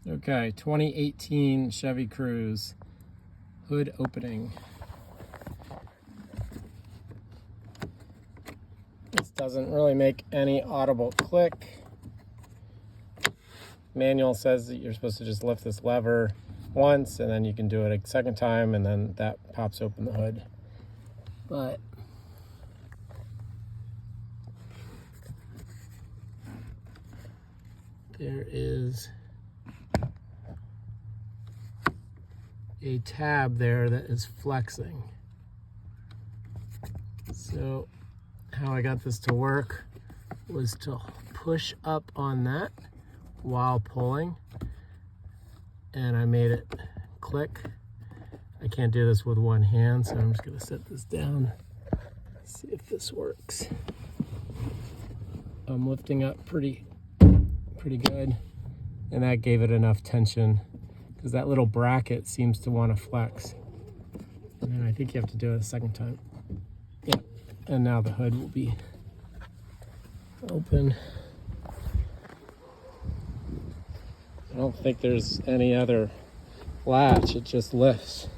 Okay, 2018 Chevy Cruze hood opening. This doesn't really make any audible click. Manual says that you're supposed to just lift this lever once and then you can do it a second time and then that pops open the hood. But there is a tab there that is flexing. So how I got this to work was to push up on that while pulling, and I made it click. I can't do this with one hand, so I'm just gonna set this down, see if this works. I'm lifting up pretty good, and that gave it enough tension because that little bracket seems to want to flex. And then I think you have to do it a second time. Yeah, and now the hood will be open. I don't think there's any other latch, it just lifts.